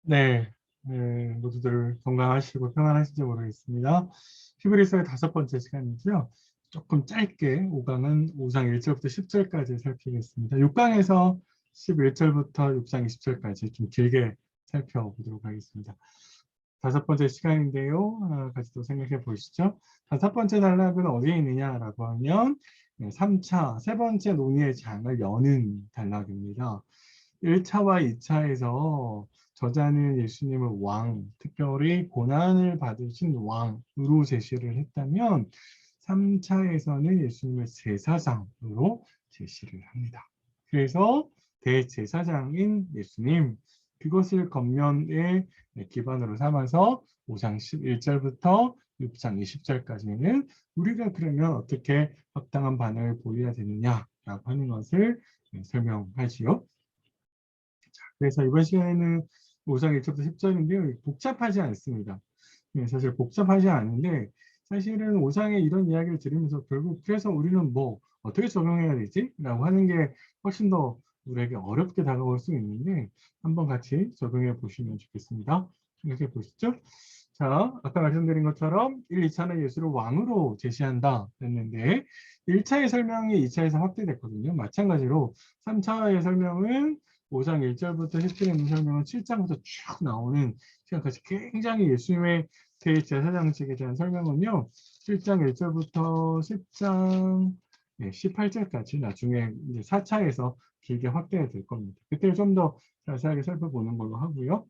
네, 모두들 건강하시고 평안하신지 모르겠습니다. 히브리서의 5번째 시간이고요. 조금 짧게 5강은 5장 1절부터 10절까지 살피겠습니다. 6강에서 11절부터 6장 20절까지 좀 길게 살펴보도록 하겠습니다. 5번째 시간인데요. 같이 또 생각해 보시죠. 5번째 단락은 어디에 있느냐라고 하면 3차, 세 번째 논의의 장을 여는 단락입니다. 1차와 2차에서 저자는 예수님을 왕, 특별히 고난을 받으신 왕으로 제시를 했다면 3차에서는 예수님을 제사장으로 제시를 합니다. 그래서 대제사장인 예수님, 그것을 겉면에 기반으로 삼아서 5장 11절부터 6장 20절까지는 우리가 그러면 어떻게 합당한 반응을 보여야 되느냐라고 하는 것을 설명하지요. 그래서 이번 시간에는 5장 1절부터 10절인데요. 복잡하지 않습니다. 사실 복잡하지 않은데 사실은 5장의 이런 이야기를 들으면서 결국 그래서 우리는 뭐 어떻게 적용해야 되지? 라고 하는 게 훨씬 더 우리에게 어렵게 다가올 수 있는데 한번 같이 적용해 보시면 좋겠습니다. 생각해 보시죠. 자, 아까 말씀드린 것처럼 1, 2차는 예수를 왕으로 제시한다 했는데 1차의 설명이 2차에서 확대됐거든요. 마찬가지로 3차의 설명은 5장 1절부터 10절에 있는 설명은 7장부터 쭉 나오는 지금까지 굉장히 예수님의 대제사장직에 대한 설명은요. 7장 1절부터 10장 18절까지 나중에 이제 4차에서 길게 확대가 될 겁니다. 그때 좀 더 자세하게 살펴보는 걸로 하고요.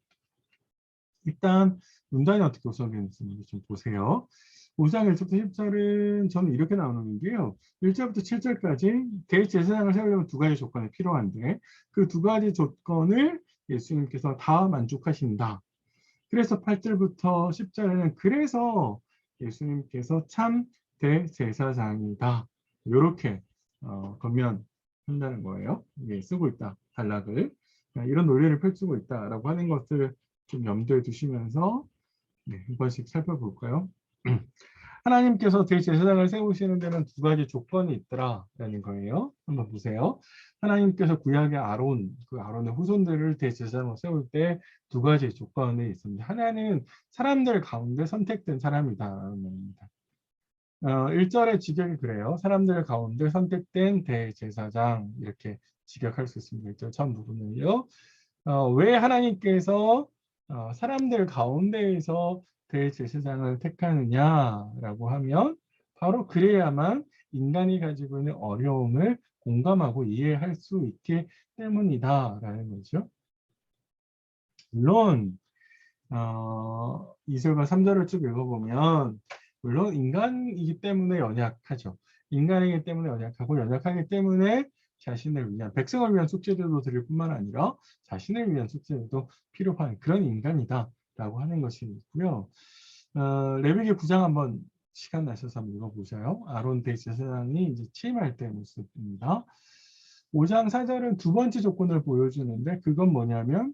일단 문단이 어떻게 구성되는지 좀 보세요. 5장 1절부터 10절은 저는 이렇게 나오는데요. 1절부터 7절까지 대제사장을 세우려면 두 가지 조건이 필요한데 그 두 가지 조건을 예수님께서 다 만족하신다. 그래서 8절부터 10절에는 그래서 예수님께서 참 대제사장이다. 이렇게 건면한다는 거예요. 이게 쓰고 있다. 단락을. 이런 논리를 펼치고 있다라고 하는 것을 좀 염두에 두시면서 한 번씩 살펴볼까요? 하나님께서 대제사장을 세우시는 데는 두 가지 조건이 있더라라는 거예요. 한번 보세요. 하나님께서 구약의 아론, 그 아론의 후손들을 대제사장으로 세울 때 두 가지 조건이 있습니다. 하나는 사람들 가운데 선택된 사람이다라는 말입니다. 1절의 직역이 그래요. 사람들 가운데 선택된 대제사장 이렇게 직역할 수 있습니다. 1절 처음 부분을요. 왜 하나님께서 사람들 가운데에서 대제사장을 택하느냐라고 하면 바로 그래야만 인간이 가지고 있는 어려움을 공감하고 이해할 수 있기 때문이다라는 거죠. 물론 2절과 3절을 쭉 읽어보면 물론 인간이기 때문에 연약하죠. 인간이기 때문에 연약하고 연약하기 때문에 자신을 위한 백성을 위한 숙제들도 드릴 뿐만 아니라 자신을 위한 숙제들도 필요한 그런 인간이다라고 하는 것이 있고요. 레위기 9장 한번 시간 나셔서 한번 읽어보세요. 아론 대제사장이 이제 취임할 때 모습입니다. 5장 4절은 두 번째 조건을 보여주는데 그건 뭐냐면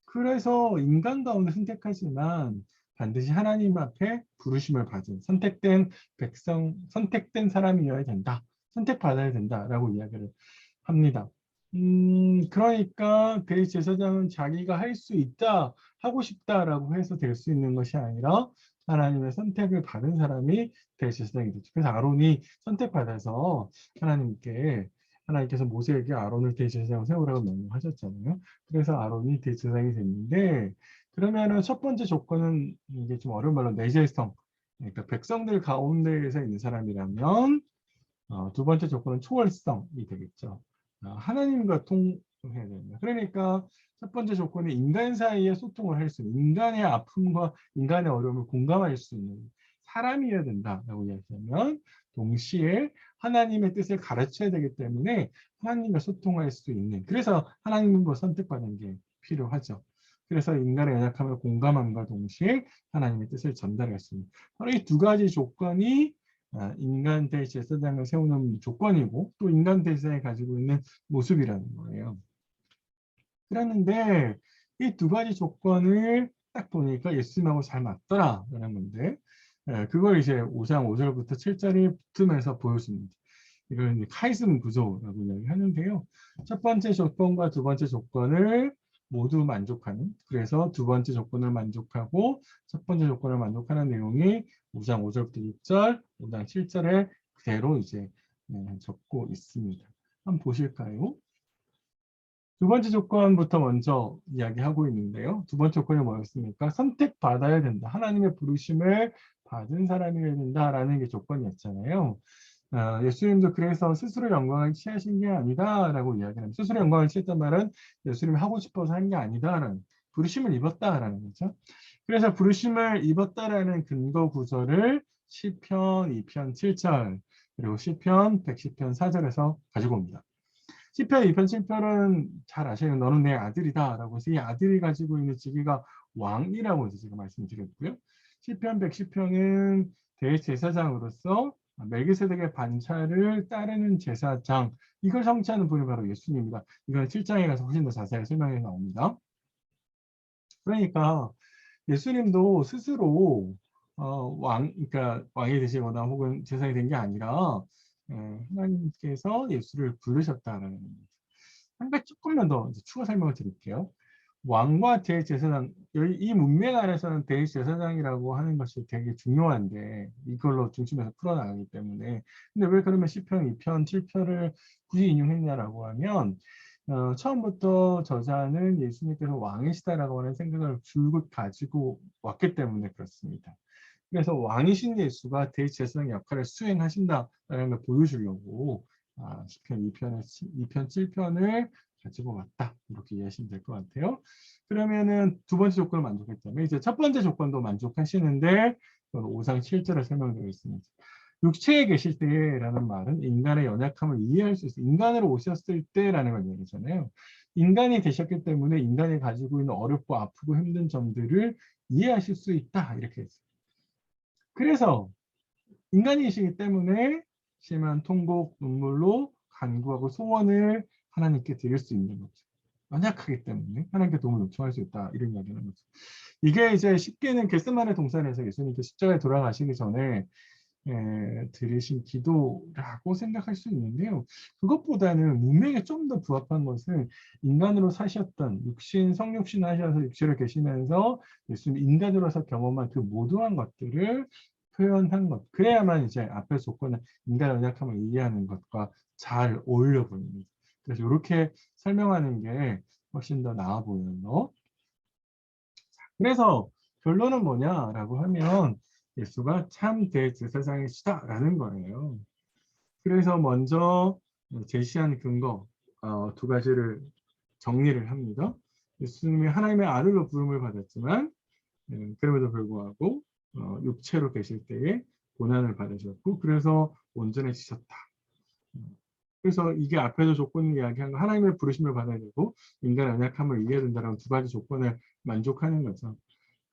그래서 인간 가운데 선택하지만 반드시 하나님 앞에 부르심을 받은 선택된 백성, 선택된 사람이어야 된다. 선택받아야 된다라고 이야기를 합니다. 그러니까 대제사장은 자기가 할 수 있다, 하고 싶다라고 해서 될 수 있는 것이 아니라 하나님의 선택을 받은 사람이 대제사장이 되죠. 그래서 아론이 선택받아서 하나님께서 모세에게 아론을 대제사장으로 세우라고 명령하셨잖아요. 그래서 아론이 대제사장이 됐는데 그러면은 첫 번째 조건은 이게 좀 어려운 말로 내재성, 그러니까 백성들 가운데에서 있는 사람이라면 두 번째 조건은 초월성이 되겠죠. 하나님과 통해야 됩니다. 그러니까 첫 번째 조건이 인간 사이에 소통을 할 수 있는 인간의 아픔과 인간의 어려움을 공감할 수 있는 사람이어야 된다라고 이야기하면 동시에 하나님의 뜻을 가르쳐야 되기 때문에 하나님과 소통할 수 있는 그래서 하나님과 선택받는 게 필요하죠. 그래서 인간의 연약함을 공감함과 동시에 하나님의 뜻을 전달할 수 있는 바로 이 두 가지 조건이 인간 대제사장을 세우는 조건이고 또 인간 대제사장이 가지고 있는 모습이라는 거예요. 그랬는데 이 두 가지 조건을 딱 보니까 예수님하고 잘 맞더라라는 건데 그걸 이제 5장 5절부터 7절이 붙으면서 보여줍니다. 이걸 카이즘 구조라고 이야기하는데요. 첫 번째 조건과 두 번째 조건을 모두 만족하는, 그래서 두 번째 조건을 만족하고 첫 번째 조건을 만족하는 내용이 5장 5절부터 6절, 5장 7절에 그대로 이제 적고 있습니다. 한번 보실까요? 두 번째 조건부터 먼저 이야기하고 있는데요. 두 번째 조건이 뭐였습니까? 선택받아야 된다. 하나님의 부르심을 받은 사람이어야 된다라는 게 조건이었잖아요. 예수님도 그래서 스스로 영광을 취하신 게 아니다라고 이야기합니다. 스스로 영광을 취했단 말은 예수님이 하고 싶어서 한 게 아니다라는, 부르심을 입었다라는 거죠. 그래서 부르심을 입었다라는 근거 구절을 시편 2편 7절 그리고 시편 110편 4절에서 가지고 옵니다. 시편 2편 7편은 잘 아시는 너는 내 아들이다라고 해서 이 아들이 가지고 있는 직위가 왕이라고 해서 제가 말씀드렸고요. 시편 110편은 대제사장으로서 멜기세덱의 반차를 따르는 제사장, 이걸 성취하는 분이 바로 예수님입니다. 이건 7장에 가서 훨씬 더 자세하게 설명해 나옵니다. 그러니까 예수님도 스스로 그러니까 왕이 되시거나 혹은 제사장이 된 게 아니라 하나님께서 예수를 부르셨다는 겁니다. 한 가지 조금만 더 추가 설명을 드릴게요. 왕과 대제사장, 이 문맥 안에서는 대제사장이라고 하는 것이 되게 중요한데 이걸로 중심에서 풀어나가기 때문에. 근데 왜 그러면 시편 2편, 7편을 굳이 인용했냐라고 하면 처음부터 저자는 예수님께서 왕이시다라고 하는 생각을 줄곧 가지고 왔기 때문에 그렇습니다. 그래서 왕이신 예수가 대제사장 역할을 수행하신다라는 걸 보여주려고 시편 2편, 7편을 가지고 왔다. 이렇게 이해하시면 될 것 같아요. 그러면은 두 번째 조건을 만족했다면 이제 첫 번째 조건도 만족하시는데 5장 7절을 설명드리겠습니다. 육체에 계실 때라는 말은 인간의 연약함을 이해할 수 있어요. 인간으로 오셨을 때라는 걸 얘기하잖아요. 인간이 되셨기 때문에 인간이 가지고 있는 어렵고 아프고 힘든 점들을 이해하실 수 있다. 이렇게 했어요. 그래서 인간이시기 때문에 심한 통곡, 눈물로 간구하고 소원을 하나님께 드릴 수 있는 거죠. 연약하기 때문에 하나님께 도움을 요청할 수 있다. 이런 이야기하는 거죠. 이게 이제 쉽게는 겟세마네 동산에서 예수님께서 십자가에 돌아가시기 전에 드리신 기도라고 생각할 수 있는데요. 그것보다는 문맥에 좀 더 부합한 것은 인간으로 사셨던 육신, 성육신 하셔서 육체로 계시면서 예수님 인간으로서 경험한 그 모두한 것들을 표현한 것. 그래야만 이제 앞의 조건은 인간의 연약함을 이해하는 것과 잘 어울려 보입니다. 그래서 이렇게 설명하는 게 훨씬 더 나아 보이는 거. 그래서 결론은 뭐냐라고 하면 예수가 참 대제사장이시다라는 거예요. 그래서 먼저 제시한 근거 두 가지를 정리를 합니다. 예수님이 하나님의 아들로 부름을 받았지만 그럼에도 불구하고 육체로 계실 때에 고난을 받으셨고 그래서 온전해지셨다. 그래서 이게 앞에서 조건을 이야기한 거 하나님의 부르심을 받아야 되고 인간의 연약함을 이해해야 된다는 두 가지 조건을 만족하는 거죠.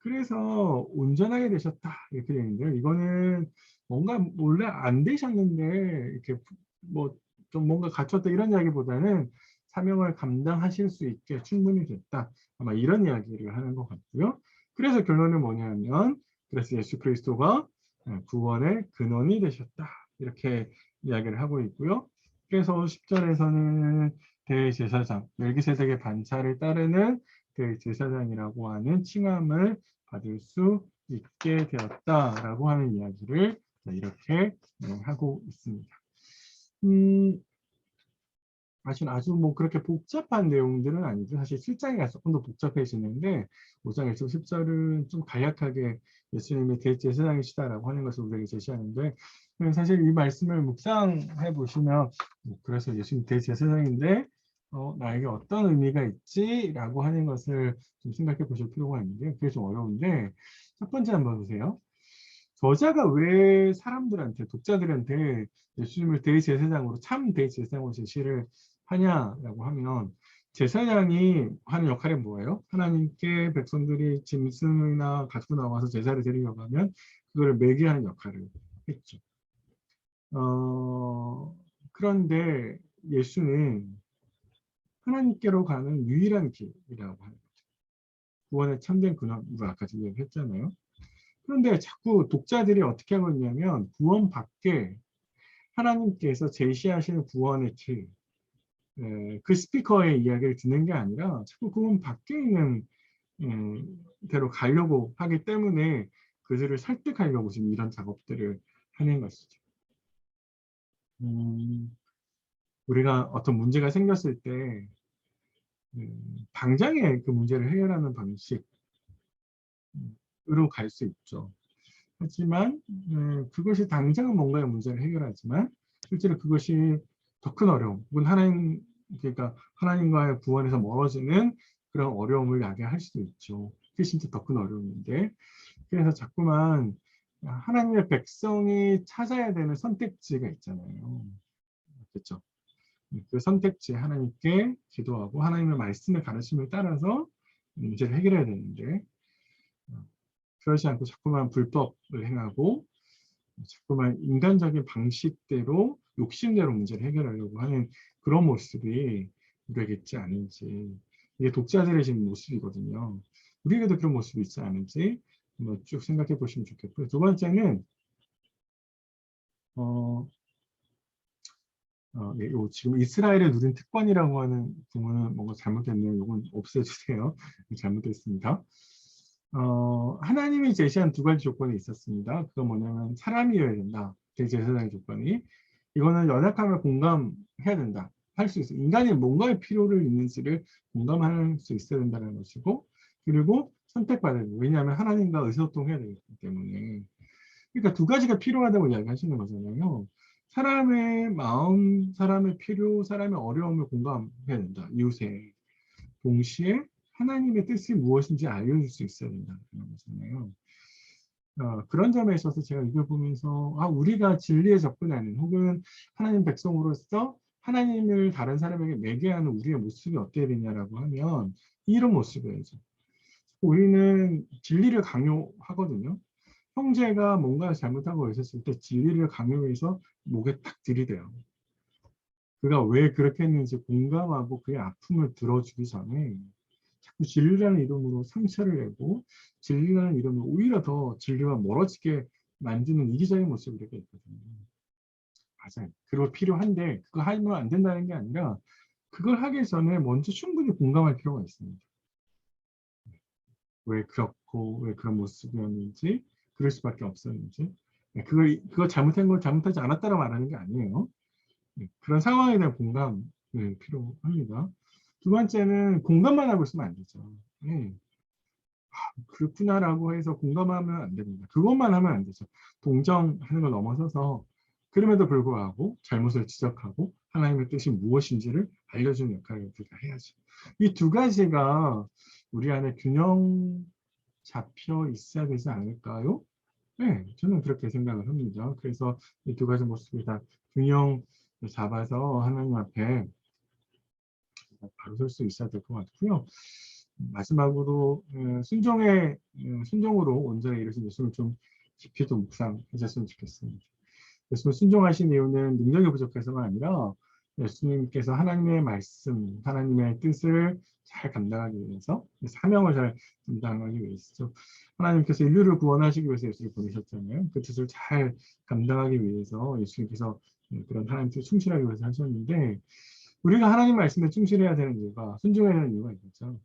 그래서 온전하게 되셨다 이렇게 되는데요. 이거는 뭔가 원래 안 되셨는데 이렇게 뭐 좀 뭔가 갖췄다 이런 이야기보다는 사명을 감당하실 수 있게 충분히 됐다. 아마 이런 이야기를 하는 것 같고요. 그래서 결론은 뭐냐면 그래서 예수 그리스도가 구원의 근원이 되셨다. 이렇게 이야기를 하고 있고요. 그래서 10절에서는 대제사장, 멜기세덱의 반차를 따르는 대제사장이라고 하는 칭함을 받을 수 있게 되었다라고 하는 이야기를 이렇게 하고 있습니다. 아주 뭐 그렇게 복잡한 내용들은 아니죠. 사실 7장이 가서 조금 더 복잡해지는데 5장 1절 10절은 좀 간략하게 예수님의 대제사장이시다라고 하는 것을 우리에게 제시하는데 사실 이 말씀을 묵상해 보시면 그래서 예수님 대제사장인데 나에게 어떤 의미가 있지라고 하는 것을 좀 생각해 보실 필요가 있는데 그게 좀 어려운데 첫 번째 한번 보세요. 저자가 왜 사람들한테 독자들한테 예수님을 대제사장으로 참 대제사장으로 제시를 하냐라고 하면 제사장이 하는 역할이 뭐예요? 하나님께 백성들이 짐승이나 가지고 나와서 제사를 드리려고 하면 그걸 매개하는 역할을 했죠. 그런데 예수는 하나님께로 가는 유일한 길이라고 하는 거죠. 구원의 참된 근원, 이거 아까 얘기했잖아요. 그런데 자꾸 독자들이 어떻게 하고 있냐면 구원 밖에 하나님께서 제시하시는 구원의 길, 그 스피커의 이야기를 듣는 게 아니라 자꾸 그분 밖에 있는 대로 가려고 하기 때문에 그들을 설득하려고 지금 이런 작업들을 하는 것이죠. 우리가 어떤 문제가 생겼을 때 당장에 그 문제를 해결하는 방식으로 갈 수 있죠. 하지만 그것이 당장은 뭔가의 문제를 해결하지만 실제로 그것이 더 큰 어려움 혹은 하나님 그러니까 하나님과의 구원에서 멀어지는 그런 어려움을 야기할 수도 있죠. 그게 진짜 더 큰 어려움인데 그래서 자꾸만 하나님의 백성이 찾아야 되는 선택지가 있잖아요. 그렇죠? 그 선택지 하나님께 기도하고 하나님의 말씀의 가르침을 따라서 문제를 해결해야 되는데 그러지 않고 자꾸만 불법을 행하고 자꾸만 인간적인 방식대로 욕심대로 문제를 해결하려고 하는 그런 모습이 우리에게 있지 않은지 이게 독자들의 지금 모습이거든요. 우리에게도 그런 모습이 있지 않은지 한번 쭉 생각해 보시면 좋겠고요. 두 번째는 네, 지금 이스라엘의 누린 특권이라고 하는 부분은 뭔가 잘못됐네요. 이건 없애주세요. 잘못됐습니다. 하나님이 제시한 두 가지 조건이 있었습니다. 그건 뭐냐면 사람이어야 된다. 대제사장의 조건이. 이거는 연약함을 공감해야 된다. 할 수 있어. 인간이 뭔가의 필요를 있는지를 공감할 수 있어야 된다는 것이고, 그리고 선택받아야 된다. 왜냐하면 하나님과 의사소통해야 되기 때문에. 그러니까 두 가지가 필요하다고 이야기하시는 거잖아요. 사람의 마음, 사람의 필요, 사람의 어려움을 공감해야 된다. 이웃에. 동시에 하나님의 뜻이 무엇인지 알려줄 수 있어야 된다는 거잖아요. 그런 점에 있어서 제가 이걸 보면서 우리가 진리에 접근하는 혹은 하나님 백성으로서 하나님을 다른 사람에게 매개하는 우리의 모습이 어때야 되냐라고 하면 이런 모습이죠. 우리는 진리를 강요하거든요. 형제가 뭔가 잘못하고 있었을 때 진리를 강요해서 목에 딱 들이대요. 그가 왜 그렇게 했는지 공감하고 그의 아픔을 들어주기 전에 자꾸 진리라는 이름으로 상처를 내고 진리라는 이름으로 오히려 더 진리와 멀어지게 만드는 이기적인 모습이 이렇게 있거든요. 맞아요. 그리고 필요한데 그거 하면 안 된다는 게 아니라 그걸 하기 전에 먼저 충분히 공감할 필요가 있습니다. 왜 그렇고 왜 그런 모습이었는지 그럴 수밖에 없었는지 그거 잘못한 걸 잘못하지 않았다고 말하는 게 아니에요. 그런 상황에 대한 공감이 필요합니다. 두 번째는 공감만 하고 있으면 안 되죠. 그렇구나라고 해서 공감하면 안 됩니다. 그것만 하면 안 되죠. 동정하는 걸 넘어서서 그럼에도 불구하고 잘못을 지적하고 하나님의 뜻이 무엇인지를 알려주는 역할을 우리가 해야죠. 이 두 가지가 우리 안에 균형 잡혀 있어야 되지 않을까요? 네, 저는 그렇게 생각을 합니다. 그래서 이 두 가지 모습을 다 균형 잡아서 하나님 앞에 바로 설 수 있어야 될 것 같고요. 마지막으로 순종으로 온전히 이루신 예수를 좀 깊이 좀 묵상하셨으면 좋겠습니다. 예수님 순종하신 이유는 능력이 부족해서가 아니라 예수님께서 하나님의 말씀, 하나님의 뜻을 잘 감당하기 위해서 사명을 잘 감당하기 위해서 하나님께서 인류를 구원하시기 위해서 예수를 보내셨잖아요. 그 뜻을 잘 감당하기 위해서 예수님께서 그런 하나님 뜻에 충실하기 위해서 하셨는데 우리가 하나님 말씀에 충실해야 되는 이유가 순종해야 되는 이유가 있겠죠.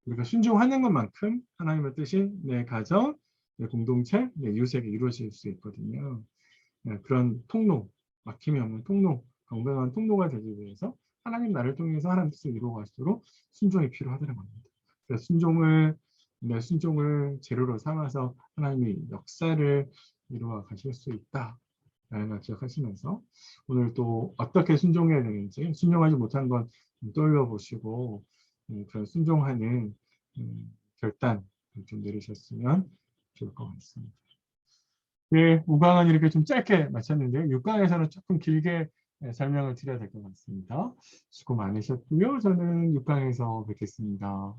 우리가 순종하는 것만큼 하나님의 뜻이 내 가정, 내 공동체, 내 이웃에게 이루어질 수 있거든요. 그런 통로, 막힘이 없는 통로, 건강한 통로가 되기 위해서 하나님 나를 통해서 하나님 뜻을 이루어갈수록 순종이 필요하다는 겁니다. 그래서 내 순종을 재료로 삼아서 하나님이 역사를 이루어 가실 수 있다. 라는 걸 기억하시면서 오늘 또 어떻게 순종해야 되는지 순종하지 못한 건 떠올려 보시고 그런 순종하는 결단 좀 내리셨으면 좋을 것 같습니다. 네, 5강은 이렇게 좀 짧게 마쳤는데요. 6강에서는 조금 길게 설명을 드려야 될 것 같습니다. 수고 많으셨고요. 저는 6강에서 뵙겠습니다.